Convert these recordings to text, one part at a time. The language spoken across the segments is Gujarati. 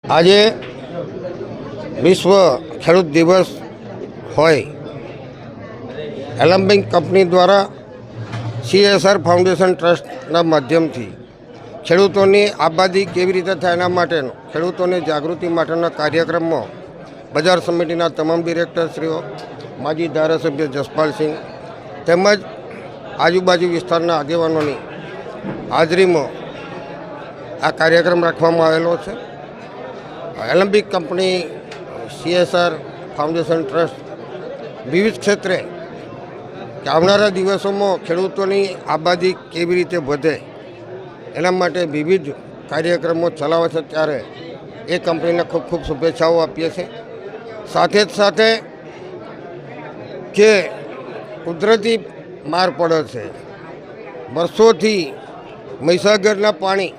આજે વિશ્વ ખેડૂત દિવસ હોય એલમ્બિક કંપની દ્વારા CSR ફાઉન્ડેશન ટ્રસ્ટના માધ્યમથી ખેડૂતોની આબાદી કેવી રીતે થાય એના માટેનો ખેડૂતોની જાગૃતિ માટેના કાર્યક્રમમાં બજાર સમિતિના તમામ ડિરેક્ટરશ્રીઓ, માજી ધારાસભ્ય જસપાલસિંહ તેમજ આજુબાજુ વિસ્તારના આગેવાનોની હાજરીમાં આ કાર્યક્રમ રાખવામાં આવેલો છે. એલમ્બિક કંપની CSR ફાઉન્ડેશન ટ્રસ્ટ વિવિધ ક્ષેત્રે કે આવનારા દિવસોમાં ખેડૂતોની આબાદી કેવી રીતે વધે એના માટે વિવિધ કાર્યક્રમો ચલાવે છે. ત્યારે એ કંપનીને ખૂબ ખૂબ શુભેચ્છાઓ આપીએ છીએ. સાથે જ સાથે જે કુદરતી માર પડે છે, વર્ષોથી મહીસાગરના પાણી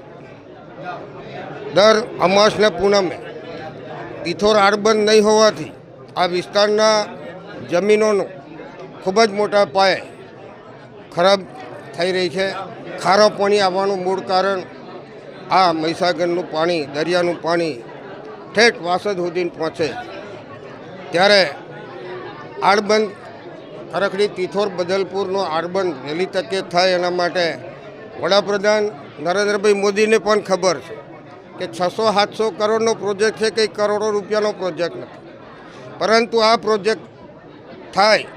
દર અમાસને પૂનમે તિથોર આડબંધ નહીં હોવાથી આ વિસ્તારના જમીનોનું ખૂબ જ મોટા પાયે ખરાબ થઈ રહી છે. ખારા પાણી આવવાનું મૂળ કારણ આ મહીસાગરનું પાણી, દરિયાનું પાણી ઠેઠ વાસદ સુધી પહોંચે. ત્યારે આડબંધ ખરખડી તિથોર બદલપુરનો આડબંધ વહેલી તકે થાય એના માટે વડાપ્રધાન નરેન્દ્રભાઈ મોદીને પણ ખબર છે કે 600-700 કરોડનો પ્રોજેક્ટ છે, કંઈ કરોડો રૂપિયાનો પ્રોજેક્ટ નથી. પરંતુ આ પ્રોજેક્ટ થાય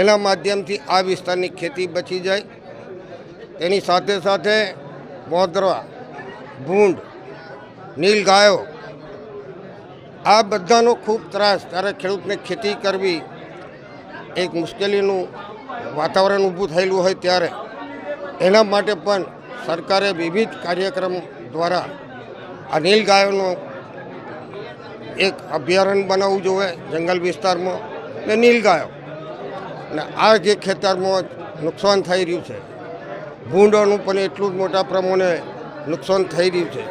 એના માધ્યમથી આ વિસ્તારની ખેતી બચી જાય. તેની સાથે સાથે મોદરા, ભૂંડ, નીલગાયો આ બધાનો ખૂબ ત્રાસ. ત્યારે ખેડૂતને ખેતી કરવી એક મુશ્કેલીનું વાતાવરણ ઊભું થયેલું હોય ત્યારે એના માટે પણ સરકારે વિવિધ કાર્યક્રમ દ્વારા આ નીલગાયોનું એક અભયારણ્ય બનાવવું જોઈએ જંગલ વિસ્તારમાં. ને નીલગાયો અને આ જે ખેતરમાં નુકસાન થઈ રહ્યું છે, ભૂંડોનું પણ એટલું જ મોટા પ્રમાણે નુકસાન થઈ રહ્યું છે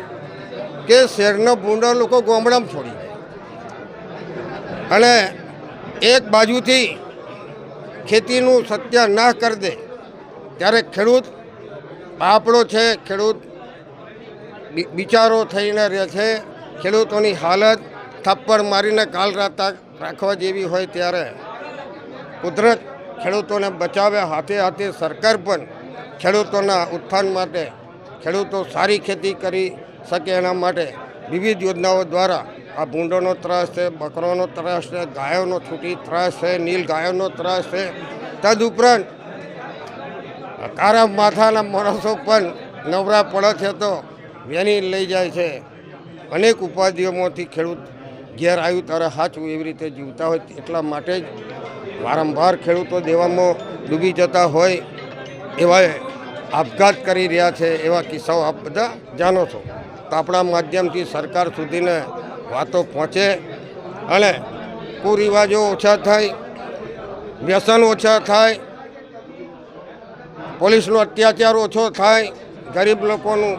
કે શહેરના ભૂંડા લોકો ગામડામાં છોડી દે અને એક બાજુથી ખેતીનું સત્યાનાશ કરી દે. ત્યારે ખેડૂત આપણો છે, ખેડૂત બિચારો થઈને રહે છે. ખેડૂતોની હાલત થપ્પડ મારીને કાલ રાતા રાખવા જેવી હોય. ત્યારે કુદરત ખેડૂતોને બચાવે, હાથે હાથે સરકાર પણ ખેડૂતોના ઉત્થાન માટે, ખેડૂતો સારી ખેતી કરી શકે એના માટે વિવિધ યોજનાઓ દ્વારા આ ભૂંડોનો ત્રાસ છે, બકરોનો ત્રાસ છે, ગાયોનો છૂટી ત્રાસ છે, નીલ ગાયોનો ત્રાસ છે. તદુપરાંત કારા માથાના માણસો પણ નવરા પડે છે તો વેની લઈ જાય છે. અનેક ઉપાધિઓમાંથી ખેડૂત ઘેર આવ્યું ત્યારે સાચું એવી રીતે જીવતા હોય. એટલા માટે જ વારંવાર ખેડૂતો દેવામાં ડૂબી જતા હોય, એવા આપઘાત કરી રહ્યા છે. એવા કિસ્સાઓ આપ બધા જાણો છો. તો આપણા માધ્યમથી સરકાર સુધીને વાતો પહોંચે અને કુરિવાજો ઓછા થાય, વ્યસન ઓછા થાય, પોલીસનો અત્યાચાર ઓછો થાય, ગરીબ લોકોનું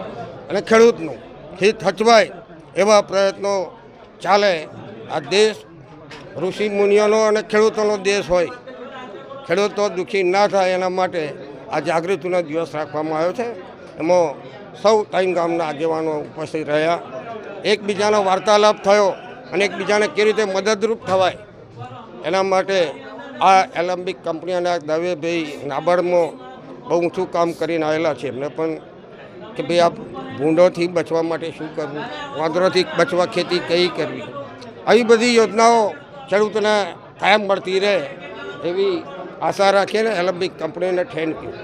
અને ખેડૂતનું હિત હચવાય એવા પ્રયત્નો ચાલે. આ દેશ ઋષિ મુનિઓનો અને ખેડૂતોનો દેશ હોય. ખેડૂતો દુઃખી ના થાય એના માટે આ જાગૃતિનો દિવસ રાખવામાં આવ્યો છે. એમાં સૌ 3 ગામના આગેવાનો ઉપસ્થિત રહ્યા. એકબીજાનો વાર્તાલાપ થયો અને એકબીજાને કેવી રીતે મદદરૂપ થવાય એના માટે આ એલમ્બિક કંપની અને દવેભાઈ નાબાર્ડમાં બહુ ઊંચું કામ કરીને આવેલા છે. એમને પણ કે ભાઈ આ ભૂંડોથી બચવા માટે શું કરવું, વાંદરોથી બચવા ખેતી કઈ કરવી, આવી બધી યોજનાઓ ખેડૂતોને કાયમ મળતી રહે એવી આશા રાખીને એલમ્બિક કંપનીને થેન્ક યુ.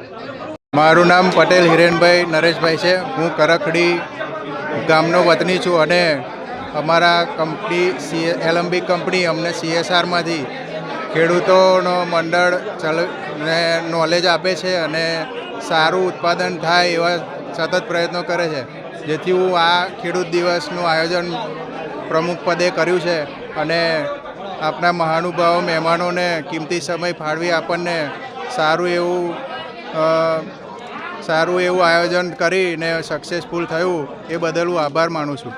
મારું નામ પટેલ હિરેનભાઈ નરેશભાઈ છે. હું કરખડી ગામનો વતની છું અને અમારા કંપની એલમ્બિક કંપની અમને CSRમાંથી ખેડૂતોનો મંડળ ને નોલેજ આપે છે અને સારું ઉત્પાદન થાય એવા સતત પ્રયત્નો કરે છે. જેથી હું આ ખેડૂત દિવસનું આયોજન પ્રમુખ પદે કર્યું છે અને આપણા મહાનુભાવો મહેમાનોને કિંમતી સમય ફાળવી આપણને સારું એવું આયોજન કરીને સક્સેસફુલ થયું એ બદલ હું આભાર માનું છું.